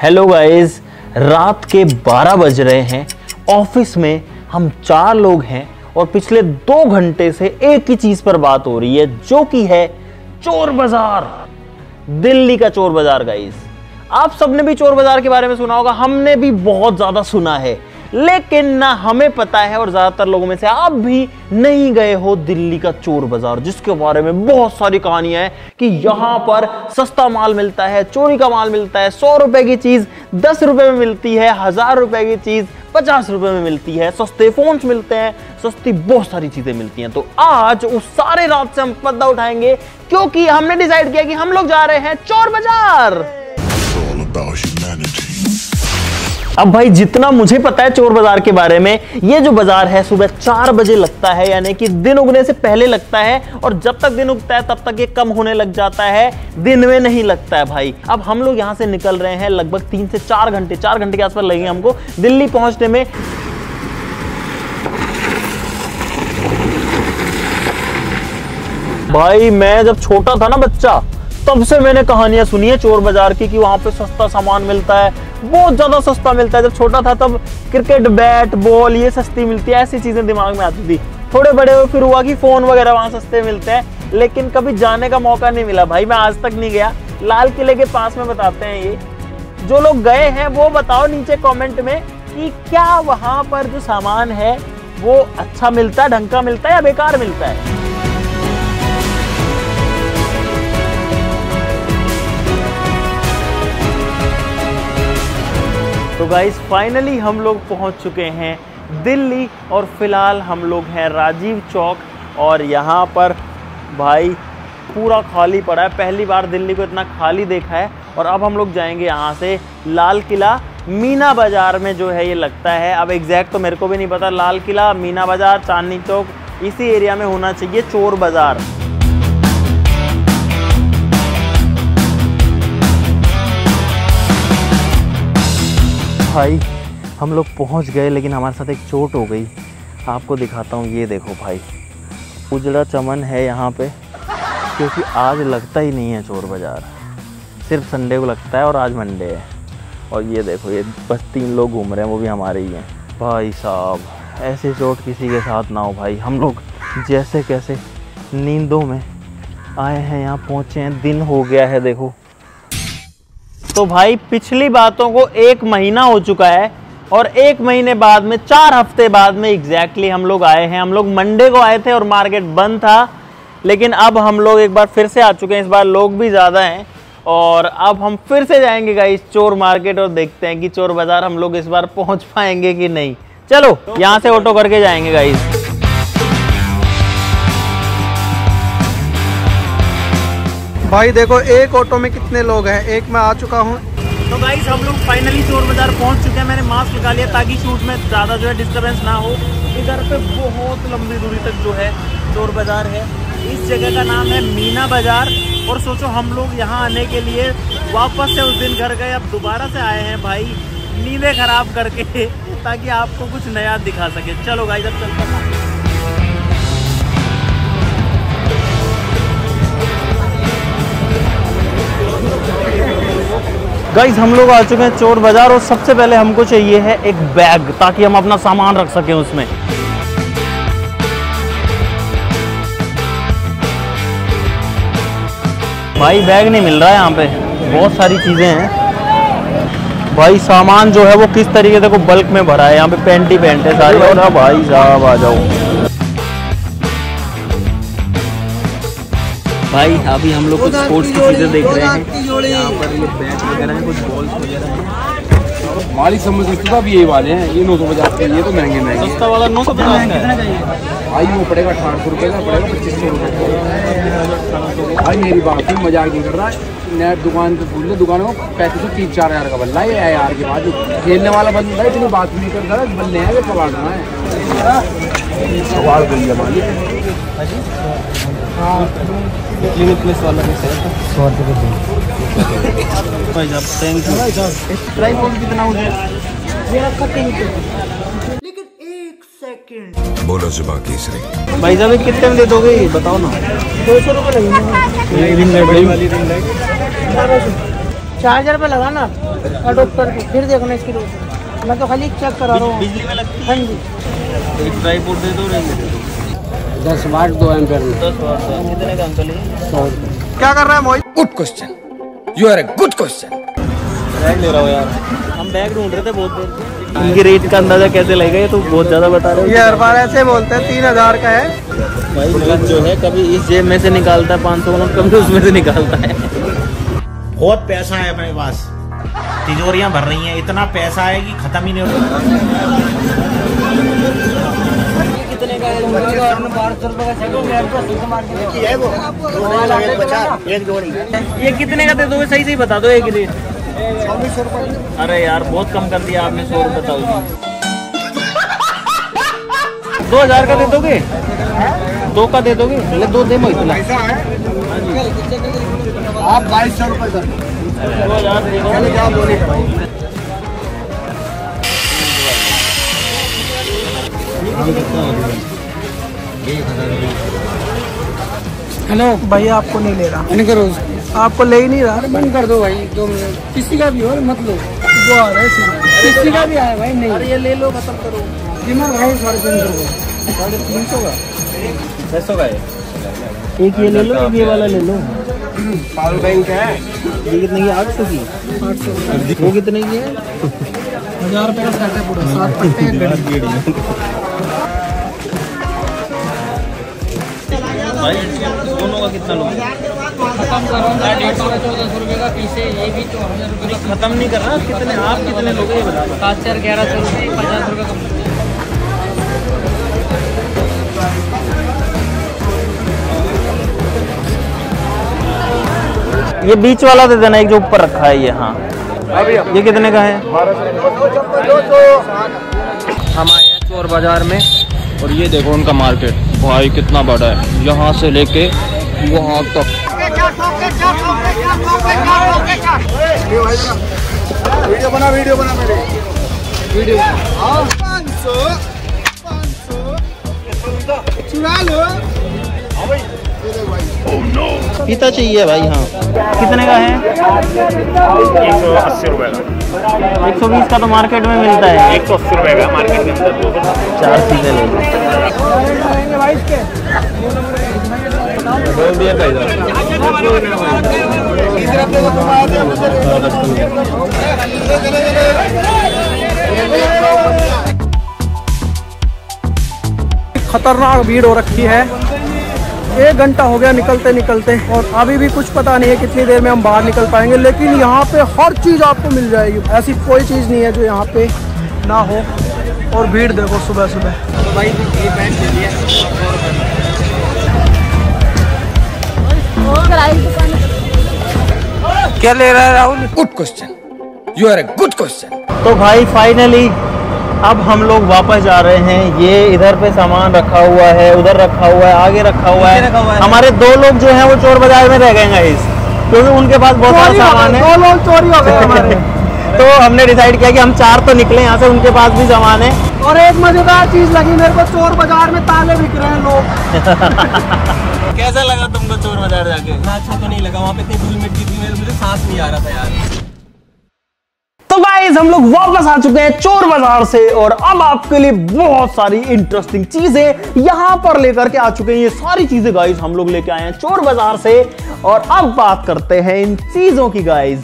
Hello guys, रात के 12 बज रहे हैं। ऑफिस में हम 4 लोग हैं और पिछले 2 घंटे से एक ही चीज पर बात हो रही है, जो कि है चोर बाजार। दिल्ली का चोर बाजार। गाइस, आप सबने भी चोर बाजार के बारे में सुना होगा, हमने भी बहुत ज्यादा सुना है, लेकिन ना हमें पता है और ज्यादातर लोगों में से आप भी नहीं गए हो दिल्ली का चोर बाजार, जिसके बारे में बहुत सारी कहानियां हैं कि यहां पर सस्ता माल मिलता है, चोरी का माल मिलता है, 100 रुपए की चीज 10 रुपए में मिलती है, 1000 रुपए की चीज 50 रुपए में मिलती है, सस्ते फोन्स मिलते हैं, सस्ती बहुत सारी चीजें मिलती हैं। तो आज उस सारे रात से हम पर्दा उठाएंगे, क्योंकि हमने डिसाइड किया कि हम लोग जा रहे हैं चोर बाजार। अब भाई, जितना मुझे पता है चोर बाजार के बारे में, ये जो बाजार है सुबह 4 बजे लगता है, यानी कि दिन उगने से पहले लगता है, और जब तक दिन उगता है तब तक ये कम होने लग जाता है, दिन में नहीं लगता है भाई। अब हम लोग यहाँ से निकल रहे हैं, लगभग 3 से 4 घंटे के आसपास लगेंगे हमको दिल्ली पहुंचने में। भाई, मैं जब छोटा था ना बच्चा, तब से मैंने कहानियां सुनी है चोर बाजार की, कि वहां पे सस्ता सामान मिलता है, बहुत ज्यादा सस्ता मिलता है। जब छोटा था तब क्रिकेट बैट बॉल ये सस्ती मिलती है, ऐसी चीजें दिमाग में आती थी। थोड़े बड़े हुए फिर हुआ कि फोन वगैरह वहां सस्ते मिलते हैं, लेकिन कभी जाने का मौका नहीं मिला भाई। मैं आज तक नहीं गया। लाल किले के पास में बताते हैं ये। जो लोग गए हैं वो बताओ नीचे कॉमेंट में कि क्या वहां पर जो सामान है वो अच्छा मिलता है, ढंग का मिलता है या बेकार मिलता है। तो गाइस, फाइनली हम लोग पहुंच चुके हैं दिल्ली, और फिलहाल हम लोग हैं राजीव चौक, और यहाँ पर भाई पूरा खाली पड़ा है। पहली बार दिल्ली को इतना खाली देखा है। और अब हम लोग जाएंगे यहाँ से लाल किला, मीना बाजार में जो है ये लगता है। अब एग्जैक्ट तो मेरे को भी नहीं पता, लाल किला, मीना बाजार, चांदनी चौक, इसी एरिया में होना चाहिए चोर बाजार। भाई, हम लोग पहुंच गए, लेकिन हमारे साथ एक चोट हो गई। आपको दिखाता हूँ, ये देखो भाई, उजड़ा चमन है यहाँ पे, क्योंकि आज लगता ही नहीं है चोर बाजार, सिर्फ संडे को लगता है और आज मंडे है। और ये देखो, ये बस 3 लोग घूम रहे हैं, वो भी हमारे ही हैं। भाई साहब, ऐसे चोट किसी के साथ ना हो भाई। हम लोग जैसे कैसे नींदों में आए हैं, यहाँ पहुँचे हैं, दिन हो गया है देखो। तो भाई, पिछली बातों को 1 महीना हो चुका है, और 1 महीने बाद में 4 हफ्ते बाद में एग्जैक्टली हम लोग आए हैं। हम लोग मंडे को आए थे और मार्केट बंद था, लेकिन अब हम लोग एक बार फिर से आ चुके हैं। इस बार लोग भी ज़्यादा हैं, और अब हम फिर से जाएंगे गाइस चोर मार्केट, और देखते हैं कि चोर बाजार हम लोग इस बार पहुंच पाएंगे कि नहीं। चलो, यहाँ से ऑटो करके जाएंगे गाइस। भाई देखो, एक ऑटो में कितने लोग हैं, एक मैं आ चुका हूँ। तो गाइस, हम लोग फाइनली चोर बाजार पहुंच चुके हैं। मैंने मास्क लगा लिया ताकि शूट में ज़्यादा जो है डिस्टर्बेंस ना हो। इधर पे बहुत लंबी दूरी तक जो है चोर बाजार है। इस जगह का नाम है मीना बाजार। और सोचो, हम लोग यहाँ आने के लिए वापस से उस दिन घर गए, अब दोबारा से आए हैं भाई, नींदें खराब करके, ताकि आपको कुछ नया दिखा सके। चलो गाइस, अब चलते हैं। गाइस, हम लोग आ चुके हैं चोर बाजार, और सबसे पहले हमको चाहिए है एक बैग, ताकि हम अपना सामान रख सकें उसमें। भाई, बैग नहीं मिल रहा है यहाँ पे, बहुत सारी चीजें हैं भाई। सामान जो है वो किस तरीके से बल्क में भरा है, यहाँ पे पैंट ही पैंट है सारी। और भाई साहब, आ जाओ भाई। अभी हम लोग कुछ स्पोर्ट्स की चीजें देख रहे हैं। यहाँ पर ये बैट वगैरह हैं, कुछ बॉल्स वगैरह हैं। मालिक समझ सकता भी यही वाले हैं, ये 950 के, ये तो महंगे। सस्ता वाला 950 का है भाई, वो पड़ेगा 1800 रुपये का, पड़ेगा 2500 रुपये। भाई मेरी बात ही मजाक नहीं कर रहा है। नया दुकान पे फूल दुकानों में 3500-4 हज़ार का बल्ला है यार के बाद। खेलने वाला बंदा है, इतनी बात नहीं कर रहा, बल्ले हैं, कबाड़ रहा है, सवाल कर लिया मालिक। क्लिनिक प्लस वाला भी सही है, 100 रुपये भाई साहब। Thank you. ट्राइपॉड कितना हो जाए? मेरा लेकिन 1 सेकंड बोलो जुबा केसरी। भाई साहब, कितने में दे दोगे बताओ ना। 200 रुपये लगेंगे। 4000 रुपये लगा ना। डॉक्टर की फिर देखना इसकी रोशनी। मैं तो खाली चेक करा रहा हूँ। बिजली में लगती हाँ जी। है। एक ड्राई फ्रूट दे दो, रहेंगे दे दो। 10 वाट 2 एम्पीयर में 10 वाट का कितने का अंकल है? 100 रुपये। क्या कर रहा है Mohit? Good question, you are a good question. Bag ले रहा हूँ यार, हम बैग ढूंढ रहे थे बहुत देर से। इनके रेट का अंदाजा कैसे लगेगा? ये तो बहुत ज्यादा बता रहे हो। ये हर बार ऐसे बोलते हैं 3000 का है भाई। नोट जो है कभी इस जेब में से निकालता है 500 नोट, कभी उसमें से निकालता है। बहुत पैसा है अपने पास, तिजोरियां भर रही हैं, इतना पैसा है कि खत्म ही नहीं होता। कितने का है? 1200 रुपये का ये कितने का दे दोगे? सही सही बता दो एक रेट। 2400 रुपये। अरे यार बहुत कम कर दिया आपने, 100 रुपये बताओ। 2000 का दे दोगे? 2 का दे दोगे? मतलब 2 दे मोहित। आप 2200 रुपये कर 2000 दे दो। हेलो भैया, आपको नहीं ले रहा। बंद करो, आपको ले ही नहीं रहा। बंद कर दो भाई। 2 मिनट किसी का भी हो मत लो, वो आ रहा है सिर्फ। किसी का भी आया भाई नहीं। अरे ये ले लो, खत्म करो। कीमत भाई 350 रुपये। 350 का 600 का है। एक ये ले लो, एक ये वाला ले लो। पावर बैंक है। ये कितने की? 800 की। 800। वो कितने की है? 1000 रुपये का सेट है पूरा, 7 पट्टे एक घड़ी। भाई दोनों का कितना लोगे? खत्म करो ना, 150-1400 रुपये का पीस है। ये भी तो 1000 रुपये का। खत्म नहीं कर रहा। कितने आप कितने लोगे ये बता दो। 7-4-1100 रुपये, 50 रुपये कम। ये बीच वाला दे देना, एक जो ऊपर रखा है ये। हाँ ये कितने का है? हम आए हैं चोर बाजार में और ये देखो उनका मार्केट भाई कितना बड़ा है, यहाँ से लेके वहाँ तक। वीडियो बना मेरे वीडियो। 500 चुरा लो। पीता चाहिए भाई। हाँ कितने का है? 180 रुपए का। 120 का तो मार्केट में मिलता है। 180 रुपए का मार्केट के अंदर। 4 चीजें ले लो। खतरनाक भीड़ हो रखी है। 1 घंटा हो गया निकलते निकलते, और अभी भी कुछ पता नहीं है कितनी देर में हम बाहर निकल पाएंगे। लेकिन यहाँ पे हर चीज़ आपको मिल जाएगी, ऐसी कोई चीज़ नहीं है जो यहाँ पे ना हो। और भीड़ देखो सुबह सुबह। क्या ले रहा है Rahul? Good question, you are a good question. तो भाई फाइनली अब हम लोग वापस जा रहे हैं। ये इधर पे सामान रखा हुआ है, उधर रखा हुआ है, आगे रखा हुआ है। हमारे 2 लोग जो हैं वो चोर बाजार में रह गए गाइस, क्योंकि उनके पास बहुत सारा सामान है। 2 लोग चोरी हो गए हमारे। तो हमने डिसाइड किया कि हम 4 तो निकले यहाँ से, उनके पास भी सामान है। और एक मजेदार चीज लगी मेरे को, चोर बाजार में ताले बिक रहे हैं लोग। कैसा लगा तुमको चोर बाजार जाके? अच्छा तो नहीं लगा, वहाँ पे इतनी धूल मिट्टी थी, मुझे सांस नहीं आ रहा था यार। तो गाइस हम लोग वापस आ चुके हैं चोर बाजार से, और अब आपके लिए बहुत सारी इंटरेस्टिंग चीजें यहां पर लेकर के आ चुके हैं। ये सारी चीजें गाइस हम लोग लेके आए हैं चोर बाजार से, और अब बात करते हैं इन चीजों की। गाइस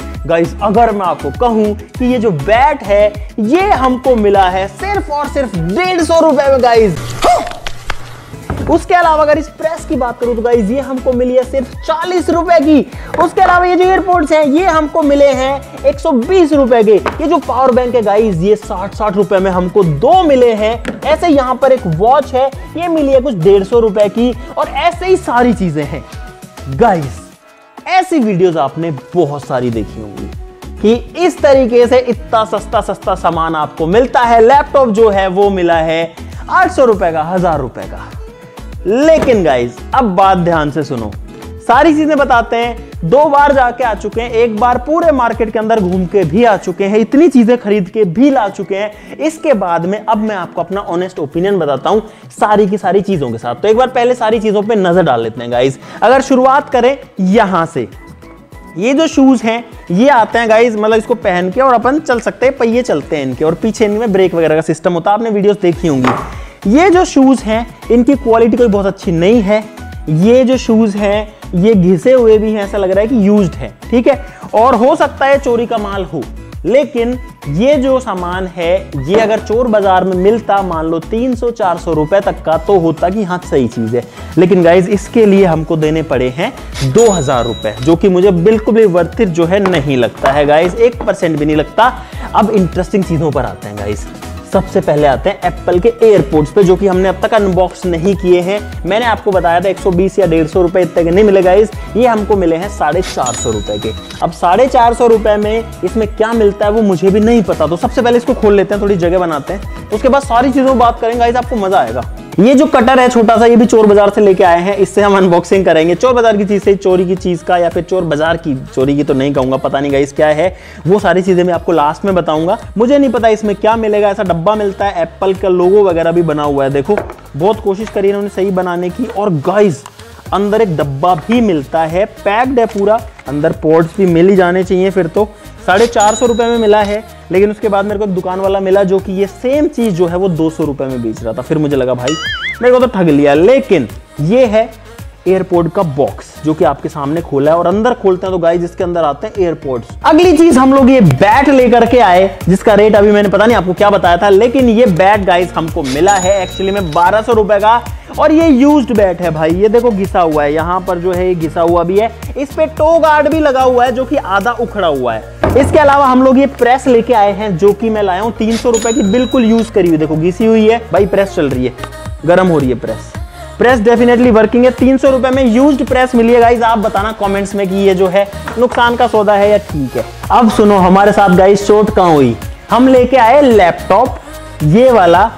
अगर मैं आपको कहूं कि ये जो बैट है ये हमको मिला है सिर्फ और सिर्फ 150 रुपए में गाइस। उसके अलावा अगर इस प्रेस की बात करूं तो गाइस ये हमको मिली है सिर्फ 40 रुपए की। उसके अलावा ये जो एयरपोर्ट्स हैं ये हमको मिले हैं 120 रुपए के। ये जो पावर बैंक है गाइस ये 60 रुपए में हमको 2 मिले हैं। ऐसे यहाँ पर एक वॉच है, ये मिली है कुछ 150 रुपए की, और ऐसे ही सारी चीजें हैं गाइस। ऐसी वीडियोस आपने बहुत सारी देखी होंगी कि इस तरीके से इतना सस्ता सामान आपको मिलता है। लैपटॉप जो है वो मिला है 800 रुपए का, 1000 रुपए का। लेकिन गाइस अब बात ध्यान से सुनो, सारी चीजें बताते हैं। 2 बार जाके आ चुके हैं, 1 बार पूरे मार्केट के अंदर घूम के भी आ चुके हैं, इतनी चीजें खरीद के भी ला चुके हैं। इसके बाद में अब मैं आपको अपना ऑनेस्ट ओपिनियन बताता हूं सारी की सारी चीजों के साथ। तो एक बार पहले सारी चीजों पे नजर डाल लेते हैं गाइस। अगर शुरुआत करें यहां से, ये जो शूज हैं ये आते हैं गाइज, मतलब इसको पहन के और अपन चल सकते हैं, पहिए चलते हैं इनके, और पीछे इनमें ब्रेक वगैरह का सिस्टम होता है, आपने वीडियोस देखी होंगी। ये जो शूज हैं इनकी क्वालिटी कोई बहुत अच्छी नहीं है। ये जो शूज हैं ये घिसे हुए भी हैं, ऐसा लग रहा है कि यूज्ड है, ठीक है, और हो सकता है चोरी का माल हो। लेकिन ये जो सामान है ये अगर चोर बाजार में मिलता, मान लो 300-400 रुपए तक का, तो होता कि हाँ सही चीज है। लेकिन गाइज इसके लिए हमको देने पड़े हैं 2000 रुपए, जो कि मुझे बिल्कुल भी वर्थ इट जो है नहीं लगता है गाइज, 1% भी नहीं लगता। अब इंटरेस्टिंग चीजों पर आते हैं गाइज। सबसे पहले आते हैं एप्पल के एयरपोर्ट्स पे, जो कि हमने अब तक अनबॉक्स नहीं किए हैं। मैंने आपको बताया था 120 या 150 रुपए इतने के नहीं मिले गाइस, ये हमको मिले हैं 450 रुपए के। अब 450 रुपए में इसमें क्या मिलता है वो मुझे भी नहीं पता, तो सबसे पहले इसको खोल लेते हैं, थोड़ी जगह बनाते हैं, उसके बाद सारी चीजों की बात करेंगे गाइस, आपको मजा आएगा। ये जो कटर है छोटा सा, ये भी चोर बाजार से लेके आए हैं, इससे हम अनबॉक्सिंग करेंगे। चोर बाजार की चीज से चोरी की चीज का, या फिर चोर बाजार की, चोरी की तो नहीं कहूंगा, पता नहीं गाइस क्या है, वो सारी चीजें मैं आपको लास्ट में बताऊंगा। मुझे नहीं पता इसमें क्या मिलेगा। ऐसा डब्बा मिलता है, एप्पल का लोगो वगैरह भी बना हुआ है, देखो बहुत कोशिश करी इन्होंने सही बनाने की। और गाइस अंदर एक डब्बा भी मिलता है, पैक्ड है पूरा, अंदर पोर्ट्स भी मिल ही जाने चाहिए फिर तो। 450 रुपए में मिला है, लेकिन उसके बाद मेरे को एक दुकान वाला मिला जो कि ये सेम चीज जो है वो 200 रुपए में बेच रहा था। फिर मुझे लगा भाई मेरे को तो ठग लिया। लेकिन ये है एयरपोर्ट का बॉक्स, जो कि आपके सामने खोला है, और अंदर खोलते हैं तो गाइस इसके अंदर आते हैं एयरपोर्ट्स। अगली चीज हम लोग ये बैट लेकर के आए, जिसका रेट अभी मैंने पता नहीं आपको क्या बताया था, लेकिन ये बैट गाइस हमको मिला है एक्चुअली में 1200 रुपए का, और ये यूज्ड बैट है भाई। ये देखो घिसा हुआ है, यहाँ पर जो है ये घिसा हुआ भी है, इस पे टो गार्ड भी लगा हुआ है जो कि आधा उखड़ा हुआ है। इसके अलावा हम लोग ये प्रेस लेके आए हैं, जो कि मैं लाया हूँ 300 रुपए की, बिल्कुल यूज करी हुई, देखो घिसी हुई है भाई, प्रेस चल रही है, गर्म हो रही है प्रेस डेफिनेटली वर्किंग है। 300 रुपए में यूज्ड प्रेस मिली है गाइस। आप बताना कमेंट्स में कि ये जो है नुकसान का सौदा है या ठीक है। अब सुनो हमारे साथ गाइस चोट कहां हुई, हम लेके आए लैपटॉप, ये वाला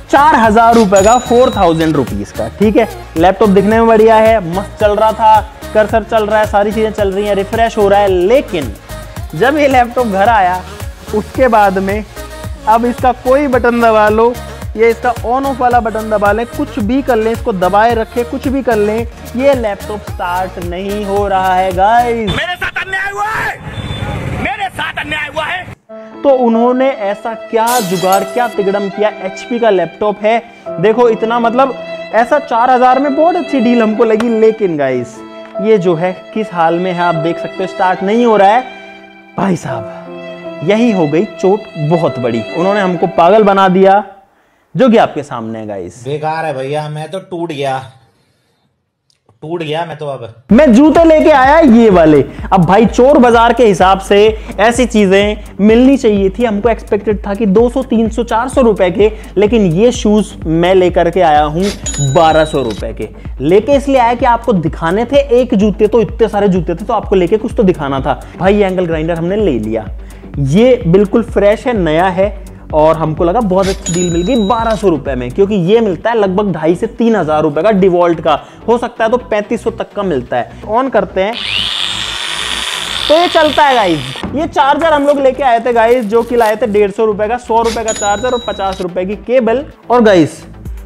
4000 रुपए का, 4000 रुपीज का, ठीक है। लैपटॉप दिखने में बढ़िया है, मस्त चल रहा था, कर्सर चल रहा है, सारी चीजें चल रही हैं, रिफ्रेश हो रहा है। लेकिन जब ये लैपटॉप घर आया उसके बाद में अब इसका कोई बटन दबा लो, ये इसका ऑन ऑफ वाला बटन दबा लें, कुछ भी कर लें, इसको दबाए रखें, कुछ भी कर लें, ये लैपटॉप स्टार्ट नहीं हो रहा है गाइस। मेरे साथ अन्याय हुआ है, मेरे साथ अन्याय हुआ है। तो उन्होंने ऐसा क्या जुगाड़, क्या तिगड़म किया। HP का लैपटॉप है, देखो इतना, मतलब ऐसा 4000 में बहुत अच्छी डील हमको लगी। लेकिन गाइस ये जो है किस हाल में है आप देख सकते हो, स्टार्ट नहीं हो रहा है भाई साहब। यही हो गई चोट बहुत बड़ी, उन्होंने हमको पागल बना दिया, जो कि आपके सामने है गाइस। बेकार है भैया, मैं तो टूट गया मैं तो। अब मैं जूते लेके आया ये वाले। अब भाई चोर बाजार के हिसाब से ऐसी चीजें मिलनी चाहिए थी, हमको एक्सपेक्टेड था कि 200, 300, 400 रुपए के, लेकिन ये शूज मैं लेकर के आया हूं 1200 रुपए के। लेके इसलिए आया कि आपको दिखाने थे, एक जूते तो इतने सारे जूते थे, तो आपको लेके कुछ तो दिखाना था। भाई ये एंगल ग्राइंडर हमने ले लिया, ये बिल्कुल फ्रेश है, नया है, और हमको लगा बहुत अच्छी डील मिल गई 1200 रुपए में, क्योंकि ये मिलता है लगभग 2500 से 3000 रुपए का, डिवॉल्ट का हो सकता है तो 3500 तक का मिलता है। ऑन करते हैं तो ये चलता है गाइज। ये चार्जर हम लोग लेके आए थे गाइज, जो कि लाए थे 150 रुपए का, 100 रुपए का चार्जर और 50 रुपए की केबल। और गाइज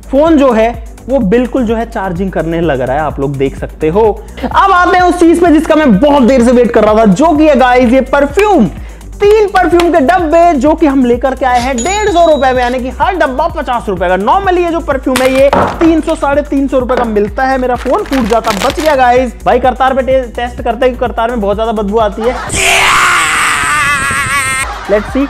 फोन जो है वो बिल्कुल जो है चार्जिंग करने लग रहा है, आप लोग देख सकते हो। अब आते हैं उस चीज पे जिसका मैं बहुत देर से वेट कर रहा था, जो कि है गाइज ये परफ्यूम। 3 परफ्यूम के डब्बे, जो कि हम लेकर के आए हैं 150 रुपए में, यानी कि हर डब्बा 50 रुपए का। नॉर्मली ये जो परफ्यूम है ये 300, 350 रुपए का मिलता है। मेरा फोन फूट जाता, बच गया गाइस। भाई करतार पे टेस्ट करते हैं, करतार में बहुत ज्यादा बदबू आती है। Let's see.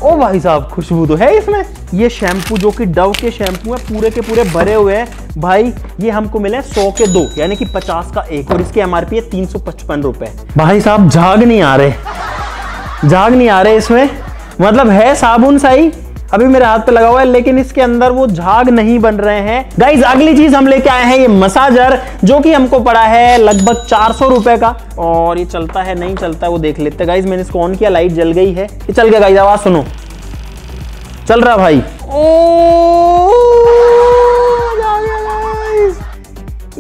ओ भाई साहब खुशबू तो है इसमें। ये शैम्पू जो कि डव के शैम्पू है, पूरे के पूरे भरे हुए हैं भाई। ये हमको मिले 100 के 2, यानी कि 50 का 1, और इसकी MRP है 355 रुपए। भाई साहब झाग नहीं आ रहे इसमें, मतलब है साबुन सही, अभी मेरे हाथ पे लगा हुआ है, लेकिन इसके अंदर वो झाग नहीं बन रहे हैं गाइस। अगली चीज हम लेके आए हैं ये मसाजर, जो कि हमको पड़ा है लगभग 400 रुपए का, और ये चलता है नहीं चलता है वो देख लेते हैं गाइस। मैंने इसको ऑन किया, लाइट जल गई है, ये चल गया गाइस, आवाज सुनो, चल रहा भाई।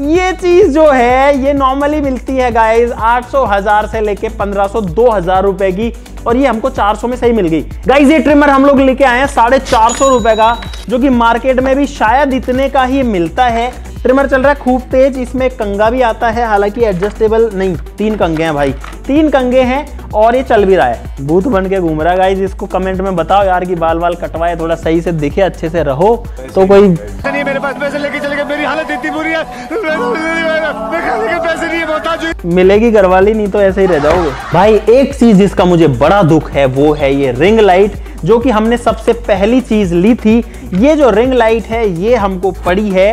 ये चीज जो है ये नॉर्मली मिलती है गाइस 800, 1000 से लेके 1500, 2000 रुपए की, और ये हमको 400 में सही मिल गई गाइस। ये ट्रिमर हम लोग लेके आए हैं 450 रुपए का, जो कि मार्केट में भी शायद इतने का ही मिलता है। ट्रिमर चल रहा है खूब तेज। इसमें कंगा भी आता है, हालांकि एडजस्टेबल नहीं, 3 कंगे हैं भाई, 3 कंगे हैं और ये चल भी रहा है। भूत बन के घूम रहा है गाइस। इसको कमेंट में बताओ यार कि बाल बाल कटवाए, थोड़ा सही से दिखे, अच्छे से रहो। तो कोई नहीं, मेरे पास पैसे लेके चले गए, मेरी हालत इतनी बुरी है, मैं खाने के पैसे नहीं है, मिलेगी घरवाली, नहीं तो ऐसे ही रह जाओगे भाई। एक चीज जिसका मुझे बड़ा दुख है वो है ये रिंग लाइट, जो कि हमने सबसे पहली चीज ली थी। ये जो रिंग लाइट है ये हमको पड़ी है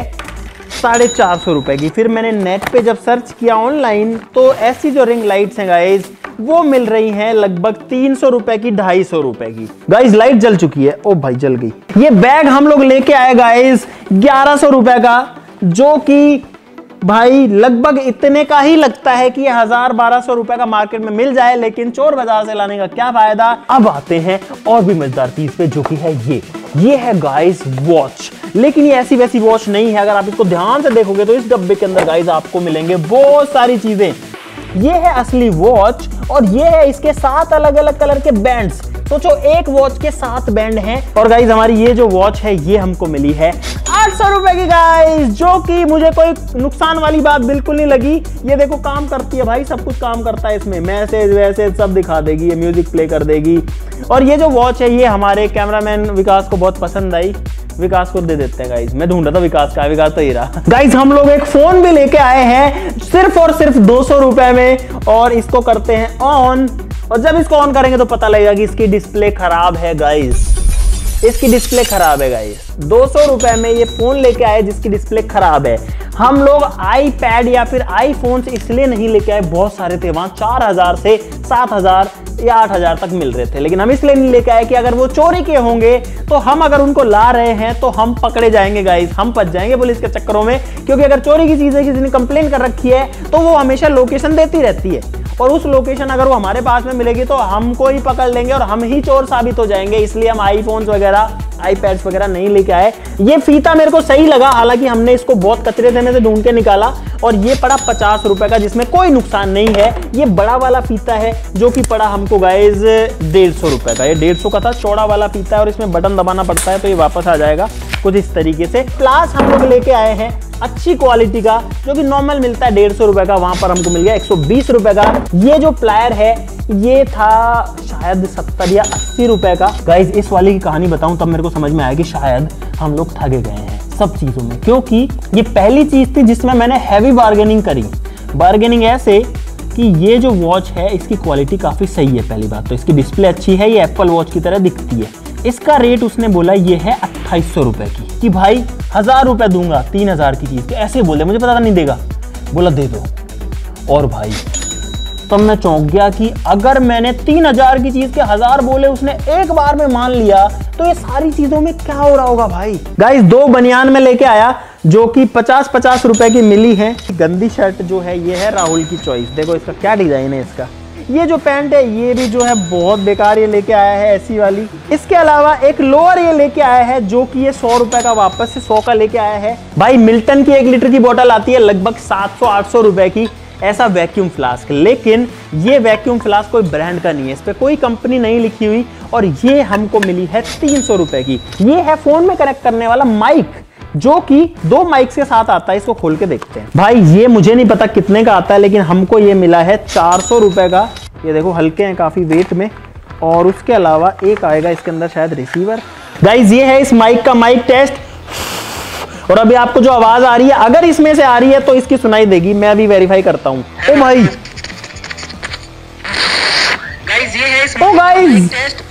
450 रुपए की। फिर मैंने नेट पे जब सर्च किया ऑनलाइन तो ऐसी जो रिंग लाइट्स हैं गाइज वो मिल रही हैं लगभग 300 रुपए की, 250 रुपए की। गाइज लाइट जल चुकी है, ओ भाई जल गई। ये बैग हम लोग लेके आए गाइज 1100 रुपए का, जो कि भाई लगभग इतने का ही लगता है कि 1000-1200 रुपए का मार्केट में मिल जाए, लेकिन चोर बाजार से लाने का क्या फायदा। अब आते हैं और भी मजेदार चीज पे, जो कि है ये है गाइस वॉच। लेकिन ये ऐसी वैसी वॉच नहीं है, अगर आप इसको ध्यान से देखोगे तो इस डब्बे के अंदर गाइस आपको मिलेंगे बहुत सारी चीजें। ये है असली वॉच और ये है इसके 7 अलग अलग कलर के बैंड्स। सोचो एक वॉच के 7 बैंड हैं। और गाइस हमारी ये जो वॉच है ये हमको मिली है 800 रुपए की गाइस, जो कि मुझे कोई नुकसान वाली बात बिल्कुल नहीं लगी। ये देखो काम करती है भाई, सब कुछ काम करता है इसमें, मैसेज वैसेज सब दिखा देगी, ये म्यूजिक प्ले कर देगी। और ये जो वॉच है ये हमारे कैमरामैन विकास को बहुत पसंद आई, विकास को दे देते हैं गाइस। मैं ढूंढ रहा था विकास का, विकास तो ही रहा। गाइस हम लोग एक फोन भी लेके आए हैं सिर्फ और सिर्फ 200 रुपए में, और इसको करते हैं ऑन। और जब इसको ऑन करेंगे तो पता लगेगा कि इसकी डिस्प्ले खराब है गाइस, इसकी डिस्प्ले खराब है गाइस। 200 रुपए में ये फोन लेके आए जिसकी डिस्प्ले खराब है। हम लोग आईपैड या फिर आईफोन इसलिए नहीं लेके आए, बहुत सारे थे वहां, 4000 से 7000 या 8000 तक मिल रहे थे, लेकिन हम इसलिए नहीं लेके आए कि अगर वो चोरी के होंगे तो हम अगर उनको ला रहे हैं तो हम पकड़े जाएंगे गाइस, हम फंस जाएंगे पुलिस के चक्करों में। क्योंकि अगर चोरी की चीजें किसी ने कंप्लेन कर रखी है तो वो हमेशा लोकेशन देती रहती है, और उस लोकेशन अगर वो हमारे पास में मिलेगी तो हमको ही पकड़ लेंगे और हम ही चोर साबित हो जाएंगे। इसलिए हम आईफोन्स वगैरह, आईपैड्स वगैरह नहीं लेके आए। ये फीता मेरे को सही लगा, हालांकि हमने इसको बहुत कचरे देने से ढूंढ के निकाला, और ये पड़ा 50 रुपए का, जिसमें कोई नुकसान नहीं है। ये बड़ा वाला फीता है जो कि पड़ा हमको गाइज 150 रुपए का। ये 150 का था, चौड़ा वाला फीता है और इसमें बटन दबाना पड़ता है तो ये वापस आ जाएगा कुछ इस तरीके से। प्लास हम लोग लेके आए हैं अच्छी क्वालिटी का, जो कि नॉर्मल मिलता है 150 रुपए का, वहां पर हमको मिल गया 120 रुपए का। ये जो प्लायर है ये था शायद 70 या 80 रुपए का। गाइज इस वाली की कहानी बताऊं तब मेरे को समझ में आया कि शायद हम लोग ठगे गए हैं सब चीजों में, क्योंकि ये पहली चीज थी जिसमें मैंने हैवी बार्गेनिंग करी। बार्गेनिंग ऐसे कि ये जो वॉच है इसकी क्वालिटी काफी सही है। पहली बात तो इसकी डिस्प्ले अच्छी है, ये एप्पल वॉच की तरह दिखती है। इसका रेट उसने बोला ये है 2800 रुपए की, कि भाई 1000 रुपए दूंगा 3000 की चीज के, ऐसे बोले, मुझे पता नहीं देगा, बोला दे दो। और भाई तब मैं चौंक गया कि अगर मैंने 3000 की चीज के 1000 बोले, उसने एक बार में मान लिया, तो ये सारी चीजों में क्या हो रहा होगा भाई। गाइस 2 बनियान में लेके आया जो कि 50-50 रुपए की मिली है। गंदी शर्ट जो है ये है राहुल की चॉइस, देखो इसका क्या डिजाइन है इसका। ये जो पैंट है ये भी जो है बहुत बेकार ये लेके आया है, ऐसी वाली। इसके अलावा एक लोअर ये लेके आया है जो कि ये 100 रुपए का, वापस से 100 का लेके आया है। भाई मिल्टन की 1 लीटर की बोतल आती है लगभग 700-800 रुपए की, ऐसा वैक्यूम फ्लास्क। लेकिन ये वैक्यूम फ्लास्क कोई ब्रांड का नहीं है, इस पे कोई कंपनी नहीं लिखी हुई, और ये हमको मिली है 300 रुपए की। ये है फोन में कनेक्ट करने वाला माइक, जो कि 2 माइक्स के साथ आता है। इसको खोल के देखते हैं। भाई ये मुझे नहीं पता कितने का आता है, लेकिन हमको ये मिला है 400 रुपए का। ये देखो हल्के हैं काफी वेट में, और उसके अलावा एक आएगा इसके अंदर शायद रिसीवर। गाइज ये है इस माइक का माइक टेस्ट, और अभी आपको जो आवाज आ रही है अगर इसमें से आ रही है तो इसकी सुनाई देगी। मैं अभी वेरीफाई करता हूं। ओ भाई गाइस ये है इस गाइस टेस्ट,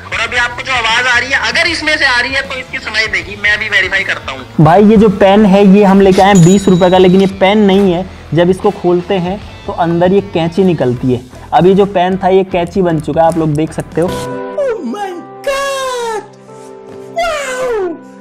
और अभी आपको जो आवाज आ रही है अगर इसमें से आ रही है तो इसकी सुनाई देगी। मैं अभी वेरीफाई करता हूं। भाई ये जो पेन है ये हम लेके आए 20 रुपए का, लेकिन ये पेन नहीं है। जब इसको खोलते हैं तो अंदर ये कैंची निकलती है। अभी जो पेन था ये कैंची बन चुका है, आप लोग देख सकते हो।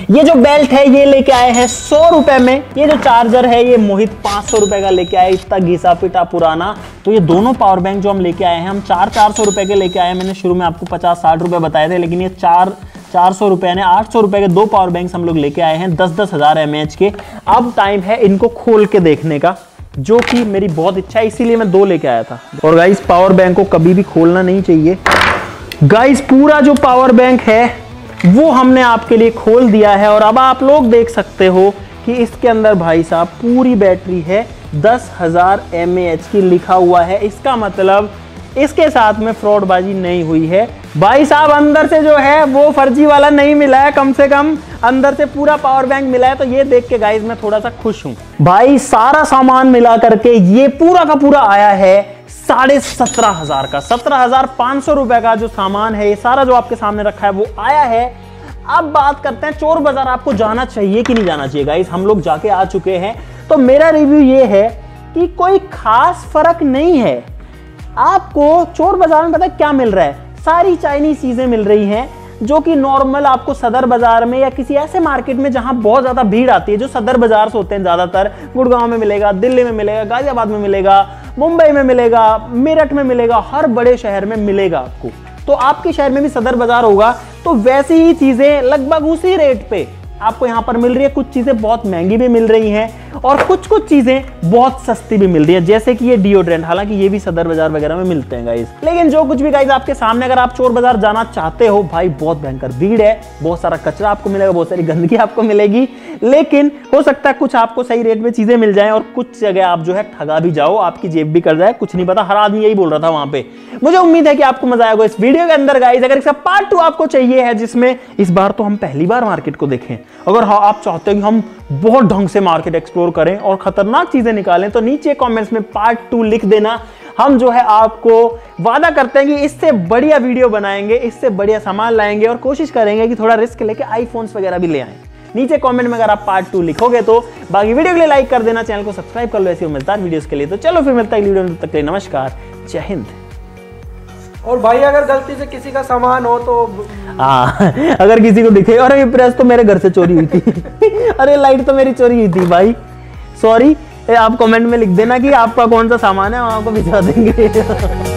ये जो बेल्ट है ये लेके आए हैं 100 रुपए में। ये जो चार्जर है ये मोहित 500 रुपए का लेके आए, इतना घिसा पिटा पुराना। तो ये दोनों पावर बैंक जो हम लेके आए हैं, हम 400 रुपए के लेके आए हैं। मैंने शुरू में आपको 50-60 रुपए बताए थे, लेकिन ये 400 रुपए ने 800 रुपए के 2 पावर बैंक हम लोग लेके आए हैं 10-10 हजार mAh के। अब टाइम है इनको खोल के देखने का, जो कि मेरी बहुत इच्छा है, इसीलिए मैं 2 लेके आया था। और गाइस पावर बैंक को कभी भी खोलना नहीं चाहिए। गाइस पूरा जो पावर बैंक है वो हमने आपके लिए खोल दिया है, और अब आप लोग देख सकते हो कि देखिए इसके अंदर भाई साहब पूरी बैटरी है 10,000 mAh की लिखा हुआ है। इसका मतलब इसके साथ में फ्रॉडबाजी नहीं हुई है भाई साहब। अंदर से जो है वो फर्जी वाला नहीं मिला है, कम से कम अंदर से पूरा पावर बैंक मिला है। तो ये देख के गाइस मैं थोड़ा सा खुश हूं भाई। सारा सामान मिला करके ये पूरा का पूरा आया है 17,500 का, 17,500 रुपए का जो सामान है, ये सारा जो आपके सामने रखा है वो आया है। अब बात करते हैं चोर बाजार आपको जाना चाहिए कि नहीं जाना चाहिए गाइस। हम लोग जाके आ चुके हैं, तो मेरा रिव्यू ये है कि कोई खास फर्क नहीं है। आपको चोर बाजार में पता है क्या मिल रहा है, सारी चाइनीज चीजें मिल रही हैं जो कि नॉर्मल आपको सदर बाजार में या किसी ऐसे मार्केट में जहां बहुत ज्यादा भीड़ आती है, जो सदर बाजार से होते हैं ज्यादातर, गुड़गांव में मिलेगा, दिल्ली में मिलेगा, गाजियाबाद में मिलेगा, मुंबई में मिलेगा, मेरठ में मिलेगा, हर बड़े शहर में मिलेगा आपको। तो आपके शहर में भी सदर बाजार होगा, तो वैसी ही चीजें लगभग उसी रेट पे आपको यहाँ पर मिल रही है। कुछ चीजें बहुत महंगी भी मिल रही हैं और कुछ चीजें बहुत सस्ती भी मिल रही है, जैसे कि ये डिओड्रेंट, हालांकि ये भी सदर बाजार वगैरह में मिलते हैं गाइस। लेकिन जो कुछ भी गाइस आपके सामने, अगर आप चोर बाजार जाना चाहते हो भाई, बहुत भयंकर भीड़ है, बहुत सारा कचरा आपको मिलेगा, बहुत सारी गंदगी आपको मिलेगी, लेकिन हो सकता है कुछ आपको सही रेट में चीजें मिल जाएं और कुछ जगह आप जो है ठगा भी जाओ, आपकी जेब भी कर जाए, कुछ नहीं पता। हर आदमी यही बोल रहा था वहां पे। मुझे उम्मीद है कि आपको मजा आएगा इस वीडियो के अंदर गाइस। अगर इसका पार्ट 2 आपको चाहिए है, जिसमें इस बार तो हम पहली बार मार्केट को देखें, अगर हाँ आप चाहते हो कि हम बहुत ढंग से मार्केट एक्सप्लोर करें और खतरनाक चीजें निकालें, तो नीचे कमेंट्स में पार्ट 2 लिख देना। हम जो है आपको वादा करते हैं कि इससे बढ़िया वीडियो बनाएंगे, इससे बढ़िया सामान लाएंगे और कोशिश करेंगे कि थोड़ा रिस्क लेके आईफोन्स वगैरह भी ले आएं। नीचे कमेंट में अगर आप पार्ट 2 लिखोगे तो बाकी वीडियो के लिए लाइक कर देना, चैनल को सब्सक्राइब कर लो ऐसी मजेदार वीडियोस के लिए। तो चलो फिर मिलता है वीडियो में, तब तक के लिए नमस्कार, जय हिंद। और भाई अगर गलती से किसी का सामान हो तो अगर किसी को दिखे, अरे ये प्रेस तो मेरे घर से चोरी हुई थी अरे लाइट तो मेरी चोरी हुई थी भाई, सॉरी, आप कमेंट में लिख देना कि आपका कौन सा सामान है, हम आपको भिजवा देंगे